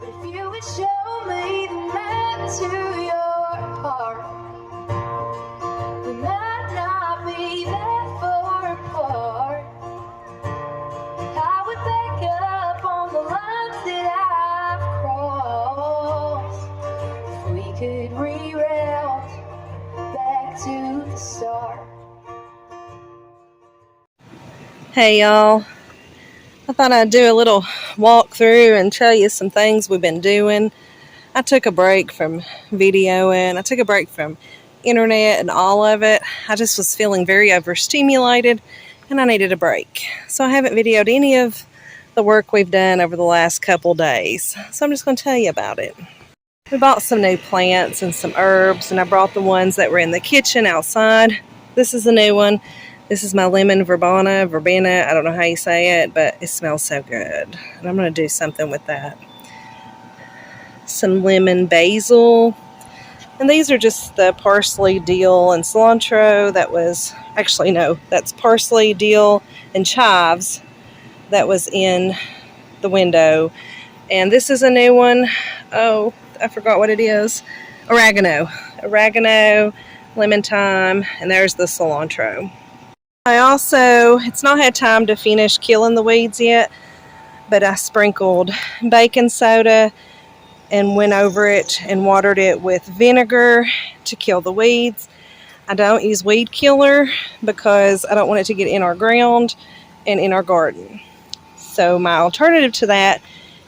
If you would show me the map to your heart, we might not be that far apart. I would back up on the lines that I've crossed. If we could reroute back to the start. Hey y'all, I thought I'd do a little walkthrough and tell you some things we've been doing. I took a break from videoing, I took a break from internet and all of it. I just was feeling very overstimulated and I needed a break. So I haven't videoed any of the work we've done over the last couple days. So I'm just going to tell you about it. We bought some new plants and some herbs, and I brought the ones that were in the kitchen outside. This is a new one. This is my lemon verbena. I don't know how you say it, but it smells so good. And I'm going to do something with that. Some lemon basil. And these are just the parsley, dill, and cilantro. That's parsley, dill, and chives that was in the window. And this is a new one. Oh, I forgot what it is. Oregano, lemon thyme, and there's the cilantro. It's not had time to finish killing the weeds yet, but I sprinkled baking soda and went over it and watered it with vinegar to kill the weeds. I don't use weed killer because I don't want it to get in our ground and in our garden. So my alternative to that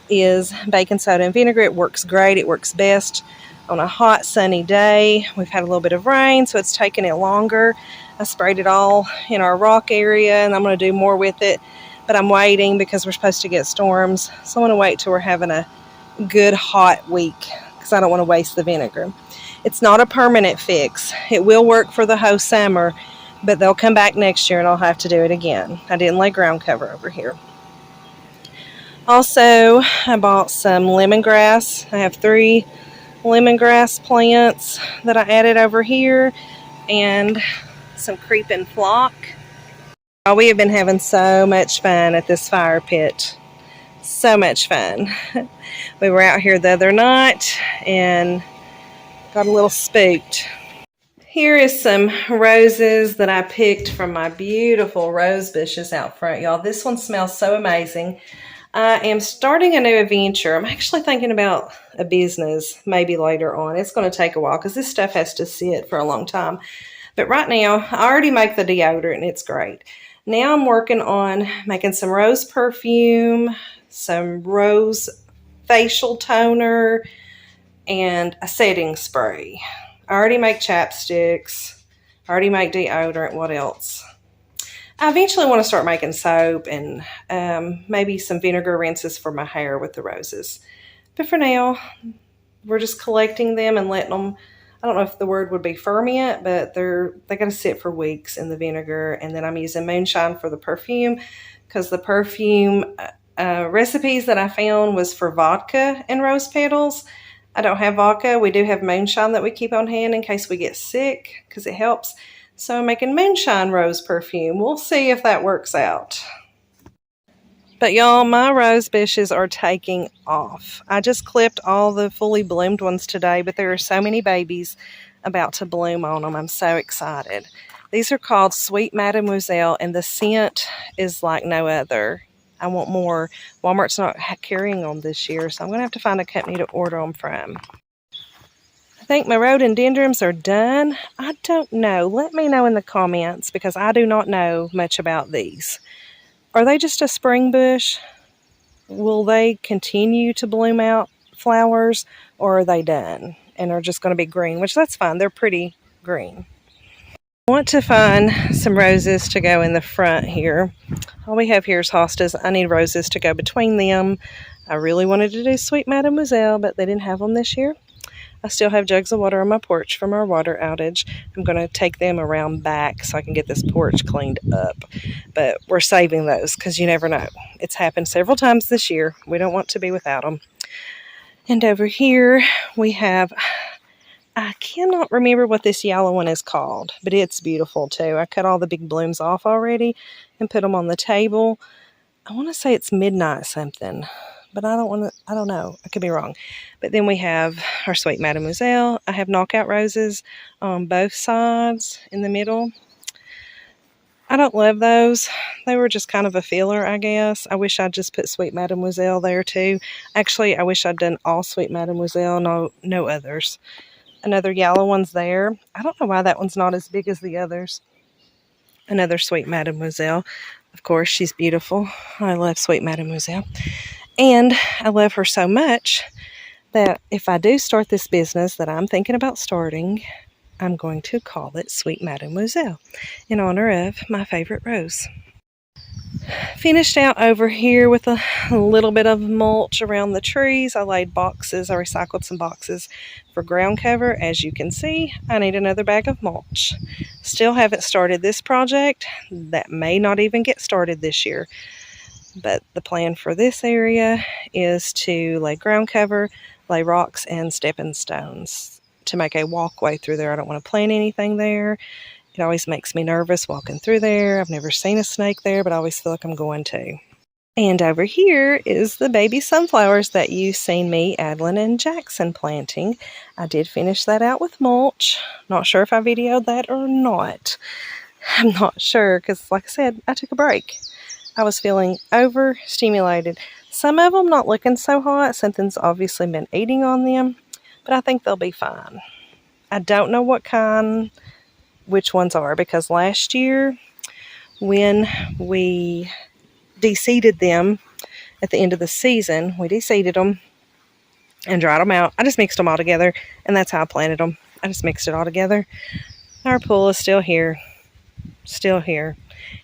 is baking soda and vinegar. It works great. It works best on a hot sunny day. We've had a little bit of rain, so it's taken it longer. I sprayed it all in our rock area, and I'm going to do more with it, but I'm waiting because we're supposed to get storms, so I'm going to wait till we're having a good hot week because I don't want to waste the vinegar. It's not a permanent fix. It will work for the whole summer, but they'll come back next year and I'll have to do it again. I didn't lay ground cover over here. Also, I bought some lemongrass. I have 3 lemongrass plants that I added over here, and some creeping flock. Oh, we have been having so much fun at this fire pit. So much fun. We were out here the other night and got a little spooked. Here is some roses that I picked from my beautiful rose bushes out front, y'all. This one smells so amazing. I am starting a new adventure. I'm actually thinking about a business maybe later on. It's going to take a while because this stuff has to sit for a long time. But right now, I already make the deodorant and it's great. Now I'm working on making some rose perfume, some rose facial toner, and a setting spray. I already make chapsticks. I already make deodorant. What else? I eventually want to start making soap and maybe some vinegar rinses for my hair with the roses. But for now, we're just collecting them and letting them, I don't know if the word would be ferment, but they got to sit for weeks in the vinegar. And then I'm using moonshine for the perfume because the perfume recipes that I found was for vodka and rose petals. I don't have vodka. We do have moonshine that we keep on hand in case we get sick because it helps. So I'm making moonshine rose perfume. We'll see if that works out. But y'all, my rose bushes are taking off. I just clipped all the fully bloomed ones today, but there are so many babies about to bloom on them. I'm so excited. These are called Sweet Mademoiselle, and the scent is like no other. I want more. Walmart's not carrying them this year, so I'm going to have to find a company to order them from. I think my rhododendrons are done. I don't know. Let me know in the comments because I do not know much about these. Are they just a spring bush? Will they continue to bloom out flowers, or are they done and are just going to be green, which that's fine. They're pretty green. I want to find some roses to go in the front here. All we have here is hostas. I need roses to go between them. I really wanted to do Sweet Mademoiselle, but they didn't have them this year. I still have jugs of water on my porch from our water outage. I'm going to take them around back so I can get this porch cleaned up. But we're saving those because you never know. It's happened several times this year. We don't want to be without them. And over here we have, I cannot remember what this yellow one is called, but it's beautiful too. I cut all the big blooms off already and put them on the table. I want to say it's midnight something, but I don't know. I could be wrong. But then we have our sweet Mademoiselle. I have knockout roses on both sides in the middle. I don't love those. They were just kind of a filler, I guess. I wish I'd just put sweet Mademoiselle there too. Actually, I wish I'd done all sweet Mademoiselle, no others. Another yellow one's there. I don't know why that one's not as big as the others. Another sweet Mademoiselle. Of course, she's beautiful. I love sweet Mademoiselle. And I love her so much that if I do start this business that I'm thinking about starting, I'm going to call it Sweet Mademoiselle in honor of my favorite rose. Finished out over here with a little bit of mulch around the trees. I laid boxes. I recycled some boxes for ground cover. As you can see, I need another bag of mulch. Still haven't started this project. That may not even get started this year. But the plan for this area is to lay ground cover, lay rocks and stepping stones to make a walkway through there. I don't want to plant anything there. It always makes me nervous walking through there. I've never seen a snake there, but I always feel like I'm going to. And over here is the baby sunflowers that you've seen me, Adeline, and Jackson planting. I did finish that out with mulch. Not sure if I videoed that or not. I'm not sure because, like I said, I took a break. I was feeling overstimulated. Some of them not looking so hot. Something's obviously been eating on them, but I think they'll be fine. I don't know which ones are, because last year when we de-seeded them at the end of the season, we de-seeded them and dried them out. I just mixed them all together, and that's how I planted them. I just mixed it all together. Our pool is still here. Still here.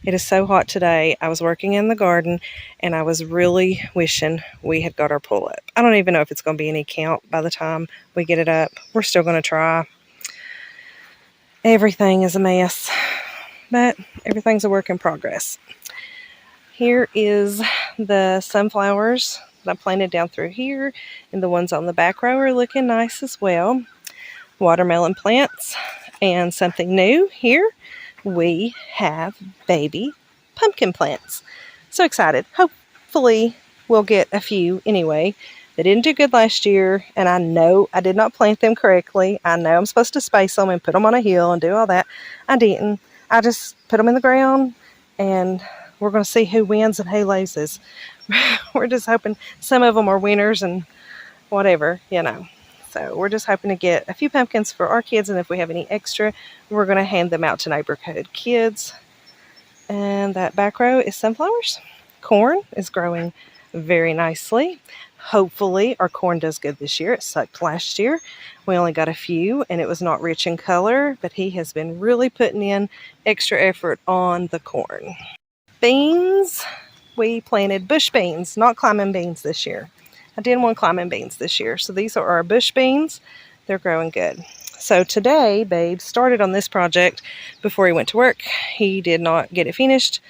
It is so hot today. I was working in the garden, and I was really wishing we had got our pool up. I don't even know if it's going to be any count by the time we get it up. We're still going to try. Everything is a mess, but everything's a work in progress. Here is the sunflowers that I planted down through here, and the ones on the back row are looking nice as well. Watermelon plants, and something new here, we have baby pumpkin plants. So excited. Hopefully we'll get a few anyway. They didn't do good last year, and I know I did not plant them correctly. I know I'm supposed to space them and put them on a hill and do all that. I didn't. I just put them in the ground, and we're going to see who wins and who loses. We're just hoping. Some of them are winners and whatever, So we're just hoping to get a few pumpkins for our kids, and if we have any extra, we're going to hand them out to neighborhood kids. And that back row is sunflowers. Corn is growing very nicely. Hopefully our corn does good this year. It sucked last year. We only got a few, and it was not rich in color, but he has been really putting in extra effort on the corn. Beans, we planted bush beans, not climbing beans this year. I didn't want climbing beans this year, so these are our bush beans. They're growing good. So today, Babe started on this project before he went to work. He did not get it finished.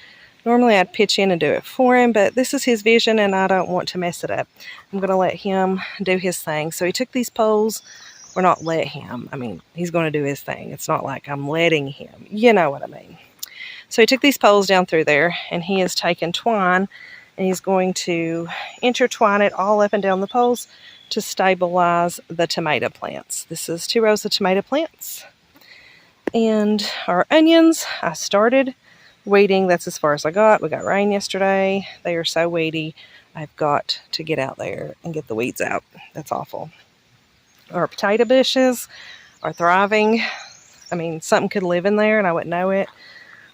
Normally I'd pitch in and do it for him, but this is his vision and I don't want to mess it up. I'm going to let him do his thing. So he took these poles, or not let him. I mean, he's going to do his thing. It's not like I'm letting him. You know what I mean. So he took these poles down through there, and he has taken twine, and he's going to intertwine it all up and down the poles to stabilize the tomato plants. This is 2 rows of tomato plants. And our onions, I started weeding. That's as far as I got. We got rain yesterday. They are so weedy. I've got to get out there and get the weeds out. That's awful. Our potato bushes are thriving. I mean, something could live in there and I wouldn't know it.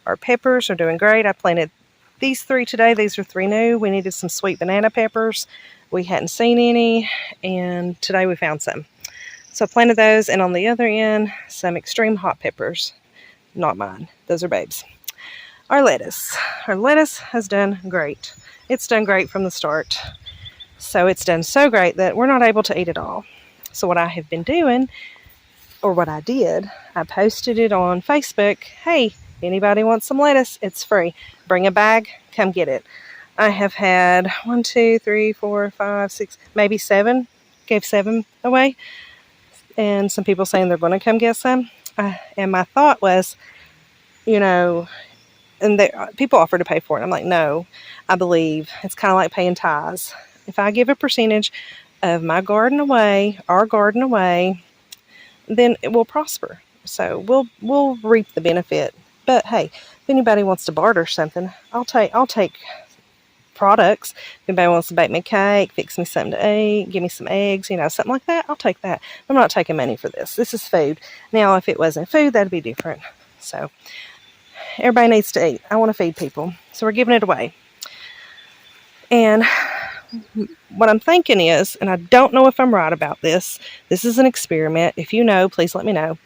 Our peppers are doing great. I planted these 3 today. These are 3 new. We needed some sweet banana peppers. We hadn't seen any, and today we found some. So I planted those, and on the other end, some extreme hot peppers. Not mine. Those are Babe's. Our lettuce. Our lettuce has done great. It's done great from the start. So it's done so great that we're not able to eat it all. So what I have been doing, or what I did, I posted it on Facebook. Hey, if anybody wants some lettuce, it's free. Bring a bag, come get it. I have had 1, 2, 3, 4, 5, 6, maybe 7. Gave 7 away. And some people saying they're going to come get some. And my thought was, and people offer to pay for it. I'm like, no, I believe it's kind of like paying tithes. If I give a percentage of my garden away, our garden away, then it will prosper. So we'll reap the benefit. But hey, if anybody wants to barter something, I'll take products. If anybody wants to bake me a cake, fix me something to eat, give me some eggs, something like that, I'll take that. I'm not taking money for this. This is food. Now, if it wasn't food, that'd be different. So everybody needs to eat. I want to feed people. So we're giving it away. And what I'm thinking is, and I don't know if I'm right about this, this is an experiment. If you know, please let me know.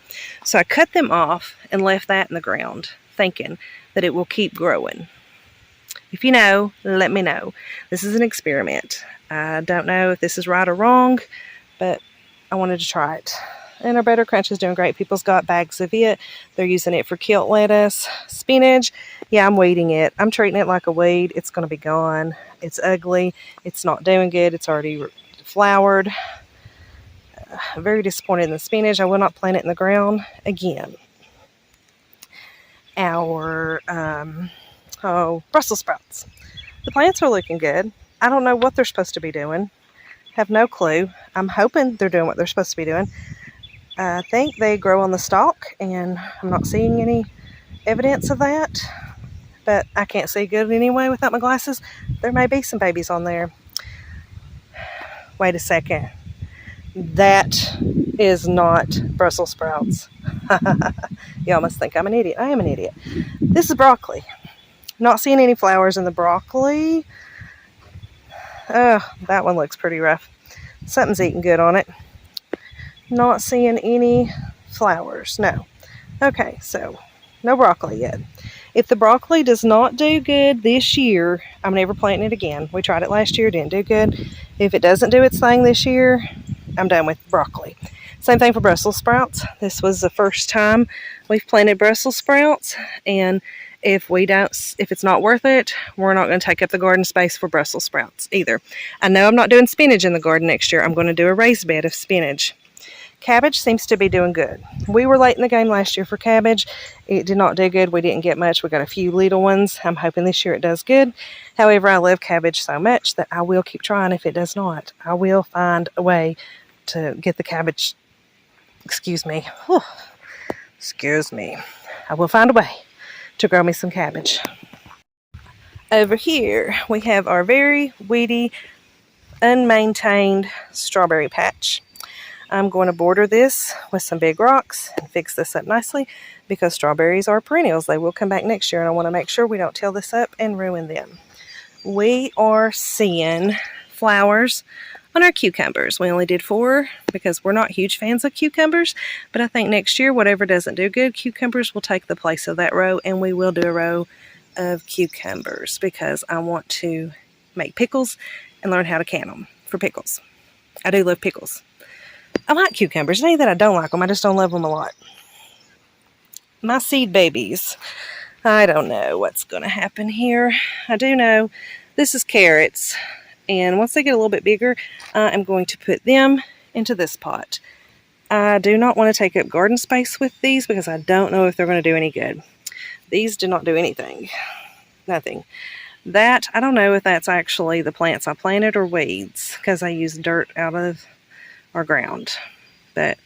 So I cut them off and left that in the ground, thinking that it will keep growing. If you know, let me know. This is an experiment. I don't know if this is right or wrong, but I wanted to try it. And our Butter Crunch is doing great. People's got bags of it. They're using it for kilt lettuce, spinach. Yeah, I'm weeding it. I'm treating it like a weed. It's going to be gone. It's ugly. It's not doing good. It's already flowered. I'm very disappointed in the spinach. I will not plant it in the ground again. Our Brussels sprouts. The plants are looking good. I don't know what they're supposed to be doing. Have no clue. I'm hoping they're doing what they're supposed to be doing. I think they grow on the stalk, and I'm not seeing any evidence of that. But I can't see good anyway without my glasses. There may be some babies on there. Wait a second. That is not Brussels sprouts. Y'all must think I'm an idiot. I am an idiot. This is broccoli. Not seeing any flowers in the broccoli. Oh, that one looks pretty rough. Something's eating good on it. Not seeing any flowers. No. Okay, so no broccoli yet. If the broccoli does not do good this year, I'm never planting it again. We tried it last year, didn't do good. If it doesn't do its thing this year, I'm done with broccoli. Same thing for Brussels sprouts. This was the first time we've planted Brussels sprouts, and if it's not worth it, we're not going to take up the garden space for Brussels sprouts either. I know I'm not doing spinach in the garden next year. I'm going to do a raised bed of spinach. Cabbage seems to be doing good. We were late in the game last year for cabbage. It did not do good. We didn't get much. We got a few little ones. I'm hoping this year it does good. However, I love cabbage so much that I will keep trying if it does not. I will find a way to get the cabbage. Excuse me. Whew. Excuse me. I will find a way to grow me some cabbage. Over here, we have our very weedy, unmaintained strawberry patch. I'm going to border this with some big rocks and fix this up nicely because strawberries are perennials. They will come back next year, and I want to make sure we don't tear this up and ruin them. We are seeing flowers on our cucumbers. We only did 4 because we're not huge fans of cucumbers, but I think next year, whatever doesn't do good, cucumbers will take the place of that row, and we will do a row of cucumbers because I want to make pickles and learn how to can them for pickles. I do love pickles. I like cucumbers. It ain't that I don't like them. I just don't love them a lot. My seed babies. I don't know what's going to happen here. I do know this is carrots. And once they get a little bit bigger, I'm going to put them into this pot. I do not want to take up garden space with these because I don't know if they're going to do any good. These do not do anything. Nothing. That, I don't know if that's actually the plants I planted or weeds because I use dirt out of our ground. But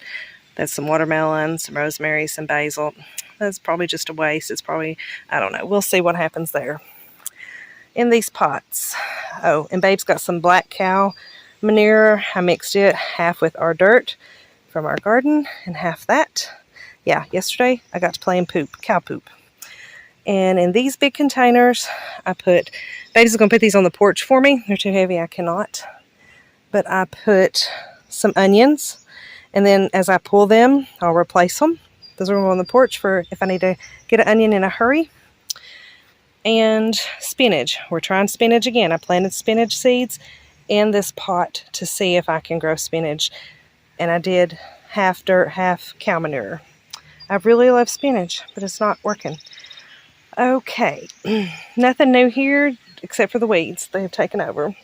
that's some watermelon, some rosemary, some basil. That's probably just a waste. It's probably, I don't know. We'll see what happens there. In these pots. Oh, and Babe's got some black cow manure. I mixed it half with our dirt from our garden and half that. Yeah, yesterday I got to play in cow poop. And in these big containers, I put, Babe's going to put these on the porch for me. They're too heavy, I cannot. But I put some onions, and then as I pull them, I'll replace them. Those are on the porch for if I need to get an onion in a hurry. And spinach. We're trying spinach again. I planted spinach seeds in this pot to see if I can grow spinach. And I did half dirt, half cow manure. I really love spinach, but it's not working. Okay, nothing new here except for the weeds. They have taken over.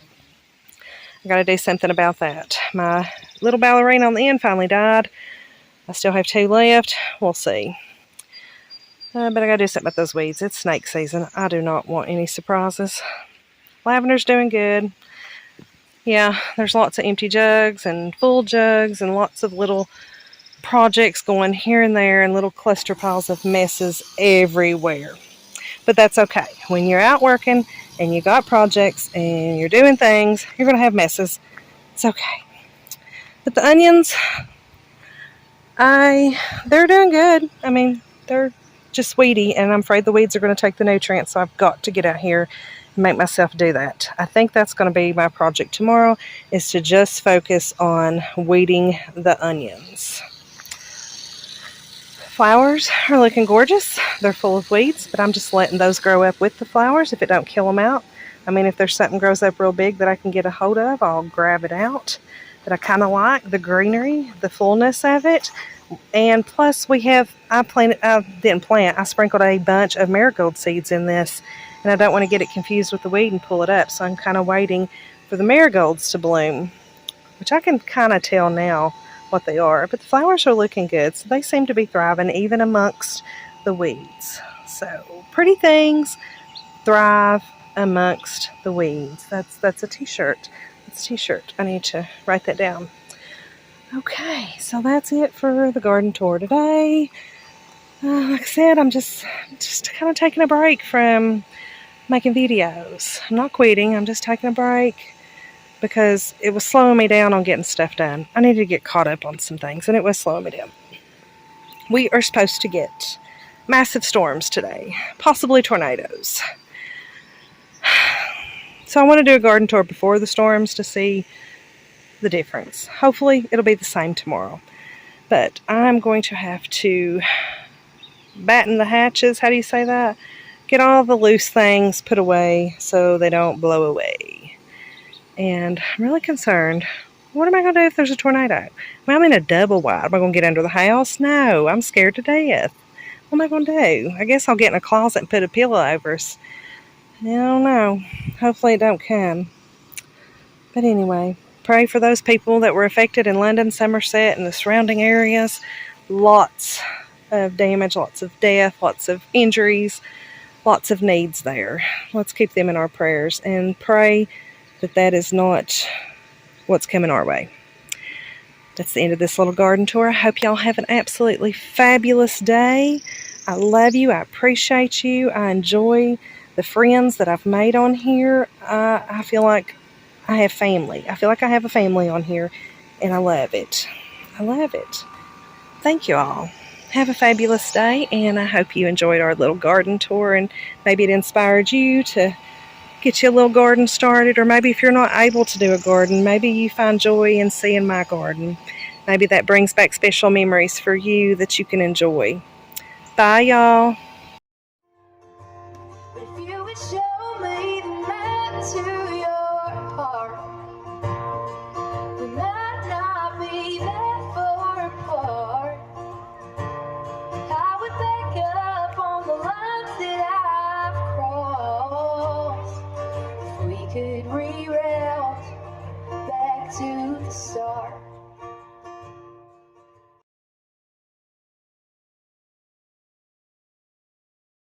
I got to do something about that. My little ballerina on the end finally died. I still have 2 left. We'll see. But I got to do something about those weeds. It's snake season. I do not want any surprises. Lavender's doing good. yeah, there's lots of empty jugs and full jugs and lots of little projects going here and there and little cluster piles of messes everywhere. But that's okay. When you're out working and you got projects and you're doing things, you're going to have messes. It's okay. But the onions, they're doing good. I mean, they're just weedy, and I'm afraid the weeds are going to take the nutrients, so I've got to get out here and make myself do that. I think that's going to be my project tomorrow, is to just focus on weeding the onions. Flowers are looking gorgeous. They're full of weeds, but I'm just letting those grow up with the flowers if it don't kill them out. I mean, if there's something grows up real big that I can get a hold of, I'll grab it out. But I kind of like the greenery, the fullness of it. And plus I sprinkled a bunch of marigold seeds in this, and I don't want to get it confused with the weed and pull it up. So I'm kind of waiting for the marigolds to bloom, which I can kind of tell now what they are. But the flowers are looking good, so they seem to be thriving even amongst the weeds. So pretty things thrive amongst the weeds. That's a t-shirt. It's a t-shirt. I need to write that down. Okay, so that's it for the garden tour today. Like I said, I'm just kind of taking a break from making videos. I'm not quitting. I'm just taking a break because it was slowing me down on getting stuff done. I needed to get caught up on some things, and it was slowing me down. We are supposed to get massive storms today, possibly tornadoes. So I want to do a garden tour before the storms to see the difference. Hopefully it'll be the same tomorrow. But I'm going to have to batten the hatches. How do you say that? Get all the loose things put away so they don't blow away. And I'm really concerned. What am I going to do if there's a tornado? Well, I'm in a double wide. Am I going to get under the house? No, I'm scared to death. What am I going to do? I guess I'll get in a closet and put a pillow over us. I don't know. Hopefully it don't come. But anyway, pray for those people that were affected in London, Somerset, and the surrounding areas. Lots of damage, lots of death, lots of injuries, lots of needs there. Let's keep them in our prayers and pray that that is not what's coming our way. That's the end of this little garden tour. I hope y'all have an absolutely fabulous day. I love you. I appreciate you. I enjoy the friends that I've made on here. I feel like I have family. I feel like I have a family on here, and I love it. I love it. Thank you all. Have a fabulous day, and I hope you enjoyed our little garden tour, and maybe it inspired you to get you a little garden started, or maybe if you're not able to do a garden, maybe you find joy in seeing my garden. Maybe that brings back special memories for you that you can enjoy. Bye, y'all. But if you would show me the map to your heart,